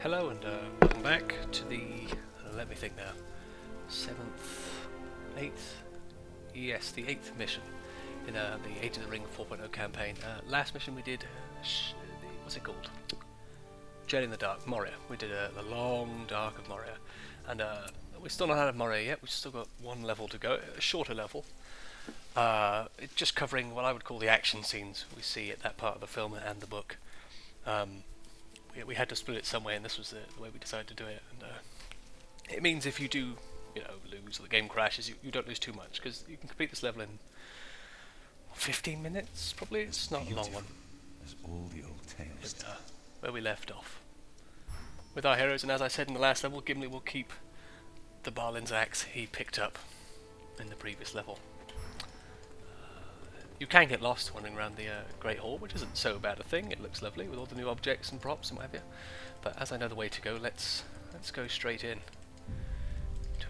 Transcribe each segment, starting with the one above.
Hello and welcome back to the, let me think now, 7th, 8th, yes, the 8th mission in the Age of the Ring 4.0 campaign. Last mission we did, what's it called? Journey in the Dark, Moria. We did the long dark of Moria, and we're still not out of Moria yet. We've still got one level to go, a shorter level. It's just covering what I would call the action scenes we see at that part of the film and the book. We had to split it some way, and this was the way we decided to do it. And it means if you do, lose or the game crashes, you don't lose too much, because you can complete this level in 15 minutes, probably. It's not a long one. As all the old tales. Where we left off with our heroes, and as I said in the last level, Gimli will keep the Balin's axe he picked up in the previous level. You can get lost wandering around the Great Hall, which isn't so bad a thing. It looks lovely with all the new objects and props and what have you. But as I know the way to go, let's go straight in to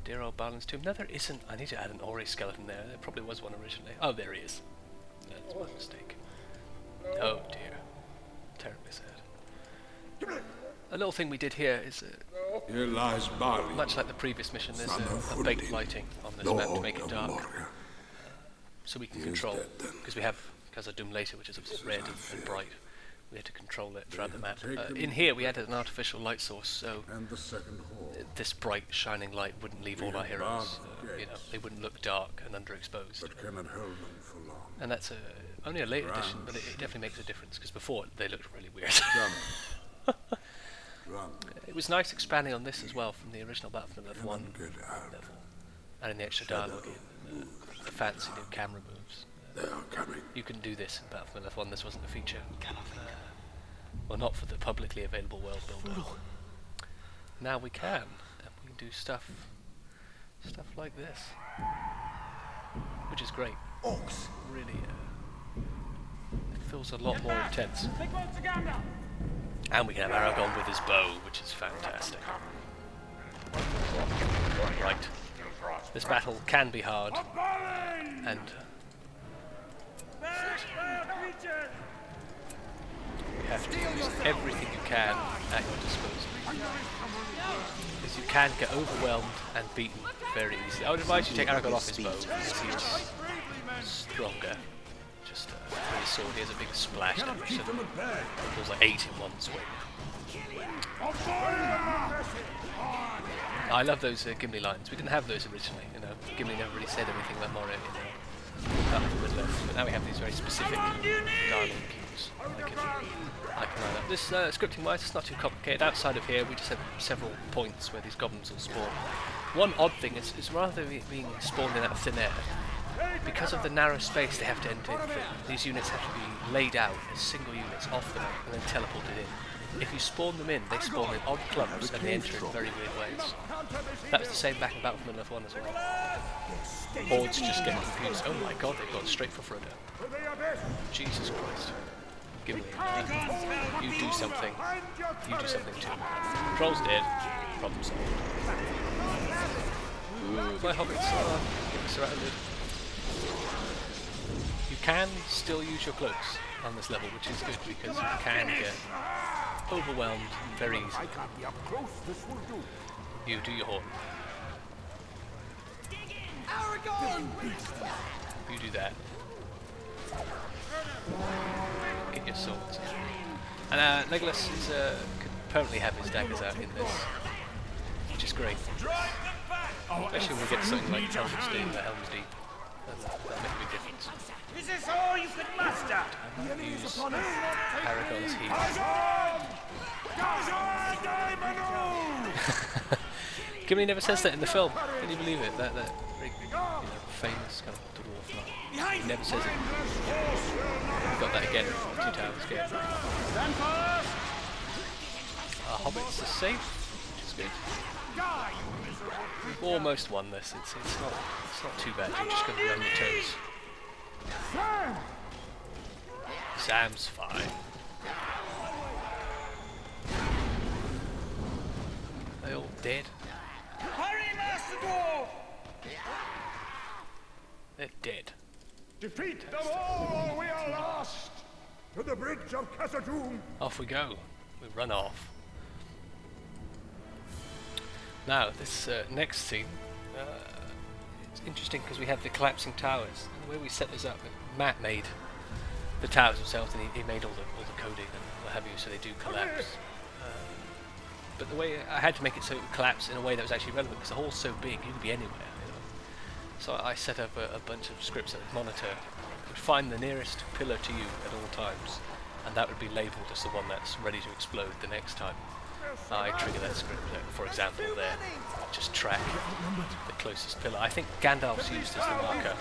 dear old Balin's tomb. No, there isn't. I need to add an Ori skeleton there. There probably was one originally. Oh, there he is. That's my mistake. Oh dear, terribly sad. A little thing we did here is, here lies Balin, much like the previous mission, there's a baked lighting on this map to make it dark. So we can control, because we have Khazad-Dum later, which is obviously red and bright. We had to control it throughout the map. In here we added an artificial light source, so this bright shining light wouldn't leave all our heroes, they wouldn't look dark and underexposed. And that's only a late addition, but it definitely makes a difference, because before they looked really weird. It was nice expanding on this as well from the original Battlefield Earth 1 level, and in the extra dialogue in the fancy new camera moves. You can do this in Battlefield Earth 1. This wasn't a feature. Well, not for the publicly available world builder. Now we can, and we can do stuff like this, which is great. Really, it feels a lot more intense. And we can have Aragorn with his bow, which is fantastic. Right. This battle can be hard, and you have to use everything you can at your disposal, because you can get overwhelmed and beaten very easily. I would advise you take Aragorn off his bow, because he is stronger. Just with his sword, he has a big splash damage, so it feels like 8 in one swing. I love those Gimli lines. We didn't have those originally. Gimli never really said anything about Moria in Battlefield Earth, but now we have these very specific dialogue cues. I can line up. This scripting-wise, it's not too complicated. Outside of here, we just have several points where these goblins will spawn. One odd thing is rather than being spawned in out of thin air, because of the narrow space they have to enter in, these units have to be laid out as single units off the map and then teleported in. If you spawn them in, they spawn in odd clumps and they enter in very weird ways. That was the same back in Battlefield Earth 1 as well. Hordes just get confused. Oh my god, they've gone straight for Frodo. Jesus Christ. Gimli, you do something. You do something too. Troll's dead. Problem solved. Ooh, my hobbits are getting surrounded. You can still use your cloaks on this level, which is good, because you can get overwhelmed very easily. You do your horn. You do that. Get your swords. And Legolas can permanently have his daggers out in this, which is great. Especially when we get something like Helm's Deep. That'll make a big difference. Is this all you can muster? Use Aragorn's heal. Gimli never says that in the film. Can you believe it? That very, famous kind of dwarf line. He never says it. We got that again from Two Towers game. Our hobbits are safe, which is good. We've almost won this. It's not too bad. You've just got to run your toes. Sam's fine. They all dead. Hurry, Master Dwarf! They're dead. Defeat them all, or we are lost! To the bridge of Khazad-Dum! Off we go. We run off. Now, this next scene, it's interesting because we have the collapsing towers. And the way we set this up, Matt made the towers themselves, and he made all the coding and what have you, so they do collapse. But the way I had to make it so it would collapse in a way that was actually relevant, because the hall's so big, you could be anywhere. You know? So I set up a bunch of scripts that would monitor, would find the nearest pillar to you at all times, and that would be labelled as the one that's ready to explode the next time I trigger that script. For example, there, just track the closest pillar. I think Gandalf's used as the marker.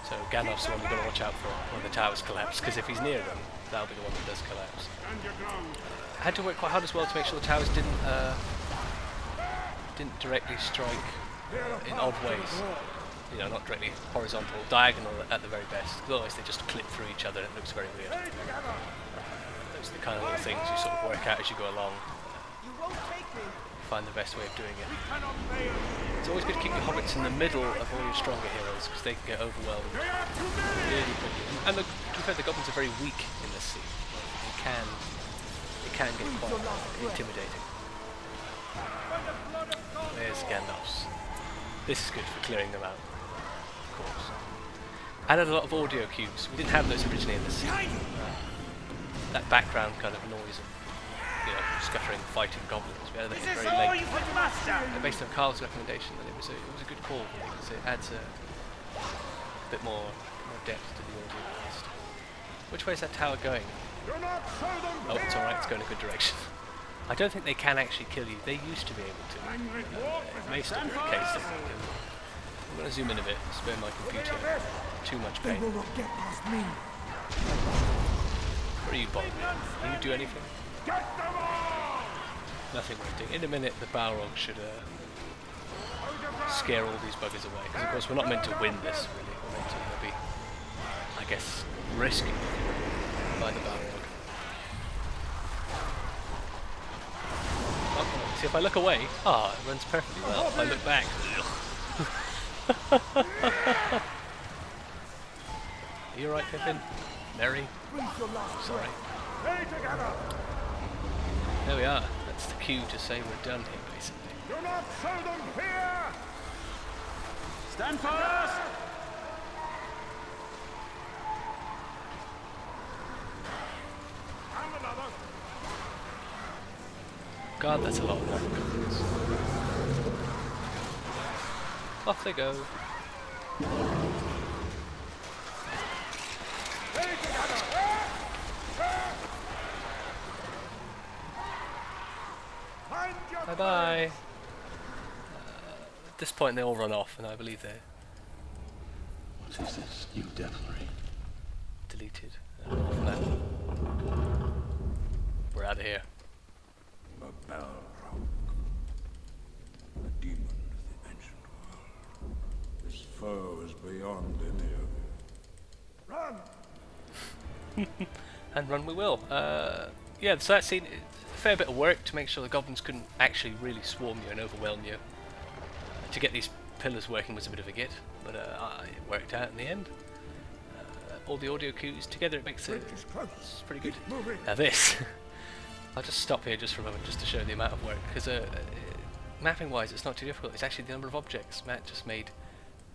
So Gandalf's the one we've got to watch out for when the towers collapse, because if he's near them, that'll be the one that does collapse. I had to work quite hard as well to make sure the towers didn't directly strike in odd ways. You know, not directly horizontal, diagonal at the very best. Otherwise they just clip through each other and it looks very weird. Those are the kind of little things you sort of work out as you go along. Find the best way of doing it. It's always good to keep your hobbits in the middle of all your stronger heroes, because they can get overwhelmed really quickly. And to be fair, the goblins are very weak in this scene. They can get quite intimidating. There's Gandalf's. This is good for clearing them out, of course. Added a lot of audio cues. We didn't have those originally in this scene. That background kind of noise and, you know, scuttering, fighting goblins. We added that in very late. Based on Carl's recommendation, that it was a good call, because it adds a bit more depth to the audio at least. Which way is that tower going? Oh, it's alright, it's going in a good direction. I don't think they can actually kill you. They used to be able to. It may still be the case. I'm going to zoom in a bit, spare my computer too much pain. Where are you, Bob? Can you do anything? Nothing worth doing. In a minute, the Balrog should scare all these buggers away. Because of course we're not meant to win this, really. We're meant to be, I guess, rescued by the Balrog. Oh, see, if I look away, it runs perfectly well. If I look back, are you alright, Pippin? Mary? Sorry. There we are. That's the cue to say we're done here, basically. Do not show them fear! Stand fast! And another. God, that's a lot of goblins. Off they go. Bye bye. At this point, they all run off, and I believe they're What is this new devilry? deleted. Off that. We're out of here. The Balrog, the demon of the ancient world. This foe is beyond any of you. Run! And run we will. Yeah, so that scene, a fair bit of work to make sure the goblins couldn't actually really swarm you and overwhelm you. To get these pillars working was a bit of a git, but it worked out in the end. All the audio cues together, it makes it's pretty good. Now this, I'll just stop here just for a moment just to show the amount of work, because mapping wise it's not too difficult. It's actually the number of objects. Matt just made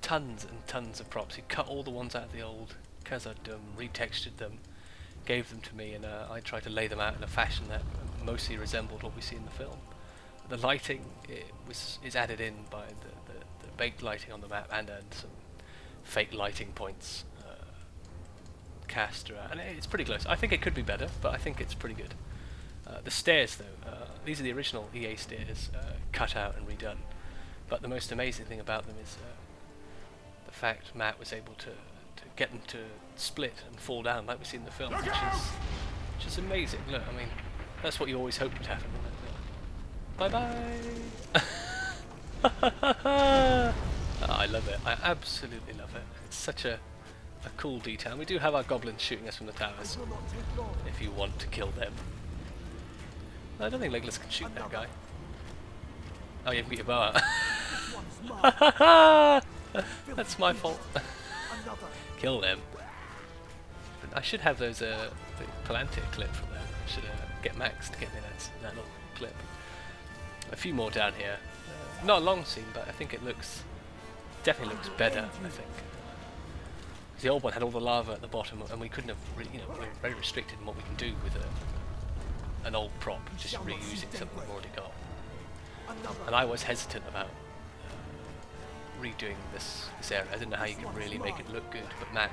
tons and tons of props. He cut all the ones out of the old Khazad-Dum, retextured them, gave them to me, and I tried to lay them out in a fashion that mostly resembled what we see in the film. The lighting is added in by the baked lighting on the map, and some fake lighting points cast throughout, and it's pretty close. I think it could be better, but I think it's pretty good. The stairs, though, these are the original EA stairs, cut out and redone. But the most amazing thing about them is the fact Matt was able to get them to split and fall down like we see in the film, which is amazing. Look, I mean, that's what you always hoped would happen. Bye bye. I love it. I absolutely love it. It's such a cool detail. And we do have our goblins shooting us from the towers if you want to kill them. I don't think Legolas can shoot that guy. Oh, you have to get your bow out. That's my fault. Kill them. I should have those the Palantir clip from that. I should get Max to get me that little clip. a few more down here. Not a long scene, but I think it definitely looks better, I think. The old one had all the lava at the bottom, and we couldn't have, we were very restricted in what we can do with an old prop, just reusing something we've already got. And I was hesitant about redoing this area. I didn't know how you could really make it look good, but Matt,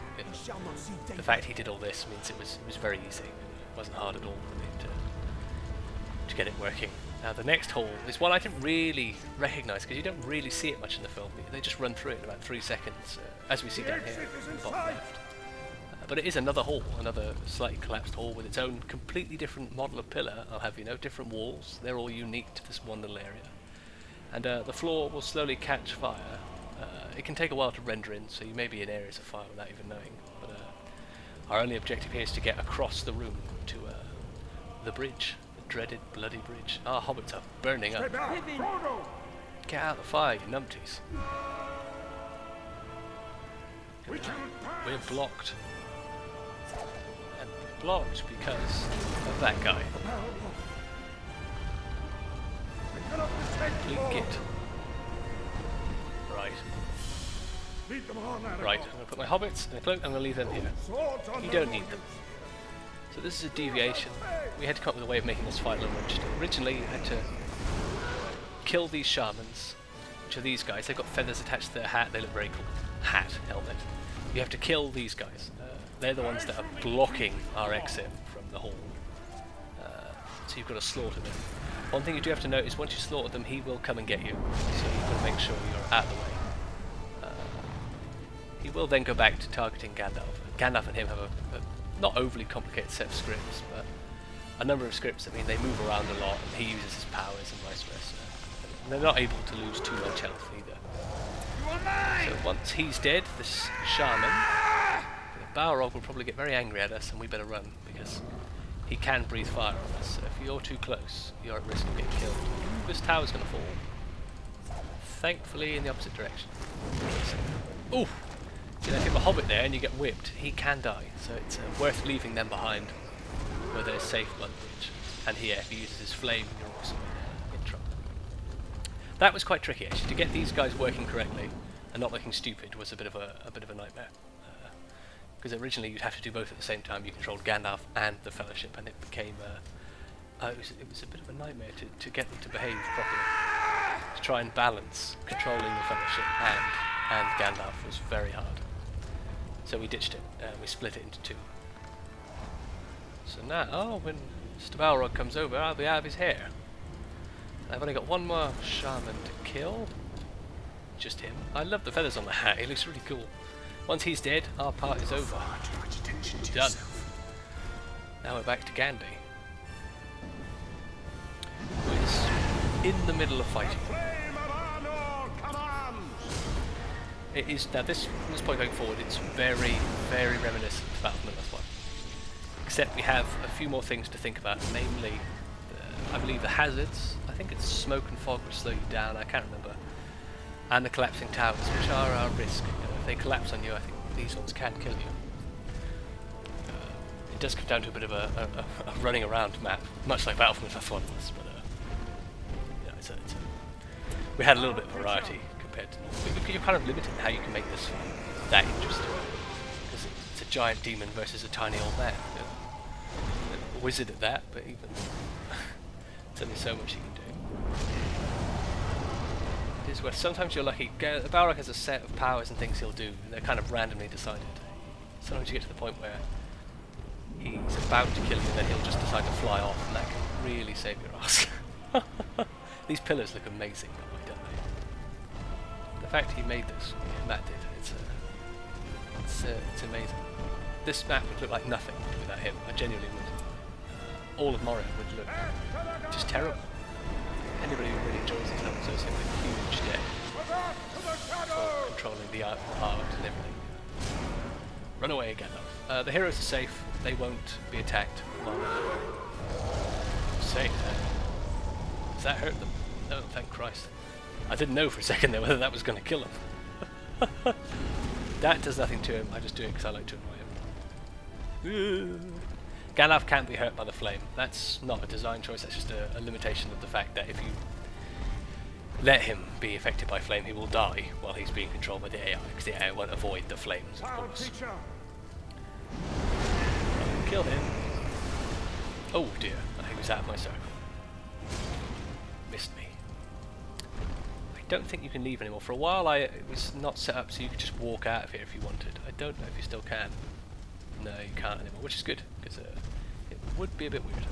the fact he did all this means it was very easy. It wasn't hard at all for me to get it working. Now the next hall is one I didn't really recognise because you don't really see it much in the film. They just run through it in about 3 seconds, as we see down here in the bottom left. But it is another hall, another slightly collapsed hall with its own completely different model of pillar, I'll have you know, different walls. They're all unique to this one little area. And the floor will slowly catch fire. It can take a while to render in, so you may be in areas of fire without even knowing. But our only objective here is to get across the room to the bridge. Dreaded bloody bridge. Our hobbits are burning up. Get out of the fire, you numpties. We're blocked. And blocked because of that guy. Blink it. Right. Right, I'm going to put my hobbits in a cloak, I'm going to leave them here. You don't need them. So this is a deviation. We had to come up with a way of making this fight a little more interesting. Originally, you had to kill these shamans, which are these guys. They've got feathers attached to their hat. They look very cool. Hat, helmet. You have to kill these guys. They're the ones that are blocking our exit from the hall. So you've got to slaughter them. One thing you do have to note is once you slaughter them, he will come and get you. So you've got to make sure you're out of the way. He will then go back to targeting Gandalf. Gandalf and him have a not overly complicated set of scripts, but a number of scripts that mean they move around a lot and he uses his powers and vice versa. And they're not able to lose too much health either. So once he's dead, this shaman, the Balrog will probably get very angry at us and we better run because he can breathe fire on us. So if you're too close, you're at risk of getting killed. This tower's going to fall. Thankfully in the opposite direction. Ooh! You know, if you have a hobbit there and you get whipped, he can die, so it's worth leaving them behind where they're safe by the bridge. And here, if he uses his flame, you're also in trouble. That was quite tricky actually. To get these guys working correctly and not looking stupid was a bit of a nightmare. Because originally you'd have to do both at the same time. You controlled Gandalf and the Fellowship, and it became it was a bit of a nightmare to get them to behave properly. To try and balance controlling the Fellowship and Gandalf was very hard. So we ditched it, we split it into 2. So now, when Mr. Balrog comes over, I'll be out of his hair. I've only got one more shaman to kill. Just him. I love the feathers on the hat, he looks really cool. Once he's dead, our part is over. Done. Now we're back to Gandhi. Who is in the middle of fighting. It is now from this point going forward, it's very, very reminiscent of Battle for Middle-earth 1. Except we have a few more things to think about, namely, I believe the hazards. I think it's smoke and fog which slow you down. I can't remember. And the collapsing towers, which are our risk. If they collapse on you, I think these ones can kill you. It does come down to a bit of a running around map, much like Battle for Middle-earth 1 was, but we had a little bit of variety. You're kind of limited in how you can make this that interesting, because it's a giant demon versus a tiny old man. A wizard at that, but even there's only so much you can do. It is where sometimes you're lucky. Balrog has a set of powers and things he'll do, and they're kind of randomly decided. Sometimes you get to the point where he's about to kill you, and then he'll just decide to fly off, and that can really save your ass. These pillars look amazing. The fact he made this, Matt did, it's amazing. This map would look like nothing without him. I genuinely would. All of Moria would look just terrible. Anybody who really enjoys these levels owes him a huge debt for controlling the art and everything. Run away, Gandalf. The heroes are safe. They won't be attacked. Say, does that hurt them? No, thank Christ. I didn't know for a second there whether that was going to kill him. That does nothing to him, I just do it because I like to annoy him. Gandalf can't be hurt by the flame. That's not a design choice, that's just a limitation of the fact that if you let him be affected by flame, he will die while he's being controlled by the AI, because the AI won't avoid the flames, of course. Kill him. Oh dear, he was out of my circle. Missed me. I don't think you can leave anymore. For a while it was not set up so you could just walk out of here if you wanted. I don't know if you still can. No, you can't anymore, which is good, because it would be a bit weird.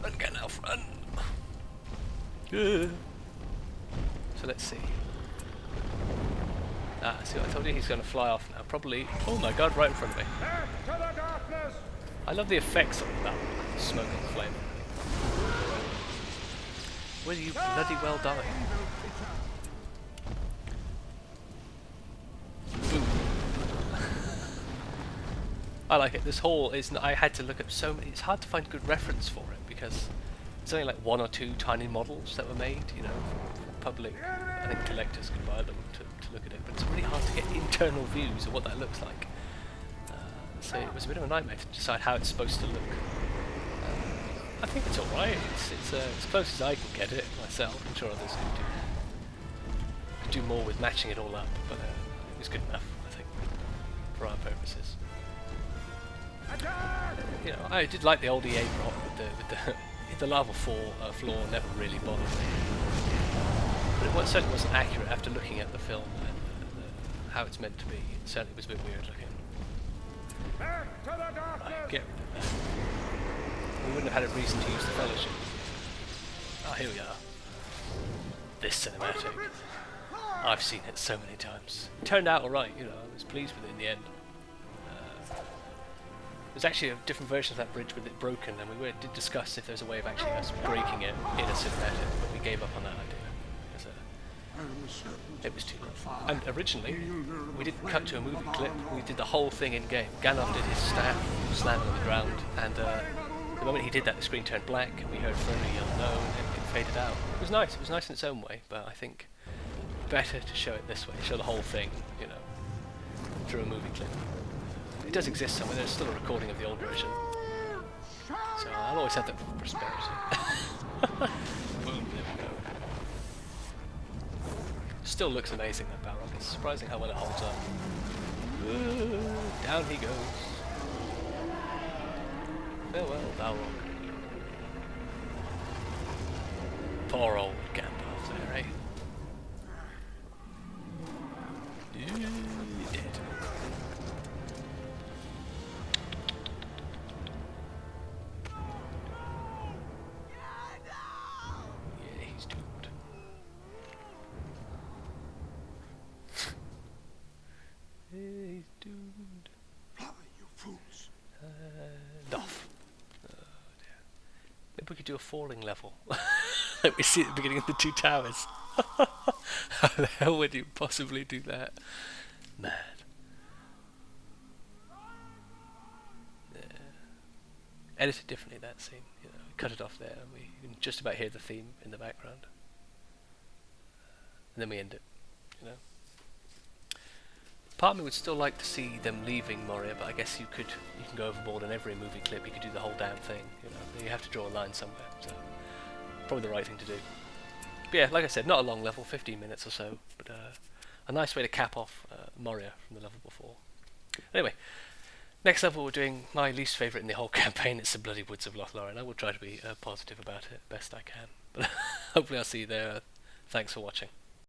Run, Gandalf, run! So let's see. See what I told you? He's going to fly off now. Probably. Oh my god, right in front of me. I love the effects of that smoke and flame. Will you bloody well die? Boom. I like it. This hall is. I had to look up so many. It's hard to find good reference for it because there's only like 1 or 2 tiny models that were made. You know, for public. I think collectors can buy them to look at it, but it's really hard to get internal views of what that looks like. So it was a bit of a nightmare to decide how it's supposed to look. I think it's alright. It's as close as I can get it myself. I'm sure others could do more with matching it all up, but it was good enough, I think, for our purposes. You know, I did like the old EA prop with the lava floor never really bothered me. But it certainly wasn't accurate after looking at the film and how it's meant to be. It certainly was a bit weird looking. Right, get rid of that. We wouldn't have had a reason to use the Fellowship. Ah, here we are. This cinematic. I've seen it so many times. It turned out alright, you know, I was pleased with it in the end. There's actually a different version of that bridge with it broken, and we did discuss if there's a way of actually us breaking it in a cinematic, but we gave up on that idea. It was too long. And originally, we didn't cut to a movie clip, we did the whole thing in game. Gandalf did his staff slamming on the ground, and the moment he did that, the screen turned black, and we heard Frodo yell no, and it faded out. It was nice in its own way, but I think better to show it this way, show the whole thing, you know, through a movie clip. It does exist somewhere, there's still a recording of the old version. So I'll always have that for prosperity. Boom, there we go. Still looks amazing, that Balrog. It's surprising how well it holds up. Down he goes. Farewell, Balrog. Poor old Gandalf there, eh? Dead. Yeah, he's doomed. He's doomed. Brother, you fools. Off. Oh dear. Maybe we could do a falling level. Like we see at the beginning of the 2 towers. How the hell would you possibly do that? Mad. Yeah. Edited differently that scene. You know, we cut it off there and we can just about hear the theme in the background. And then we end it, you know. Part of me would still like to see them leaving Moria, but I guess you can go overboard on every movie clip, you could do the whole damn thing, you know. You have to draw a line somewhere, so probably the right thing to do. But yeah, like I said, not a long level, 15 minutes or so, but a nice way to cap off Moria from the level before. Anyway, next level we're doing my least favourite in the whole campaign. It's the bloody Woods of Lothlorien. I will try to be positive about it best I can, but hopefully I'll see you there. Thanks for watching.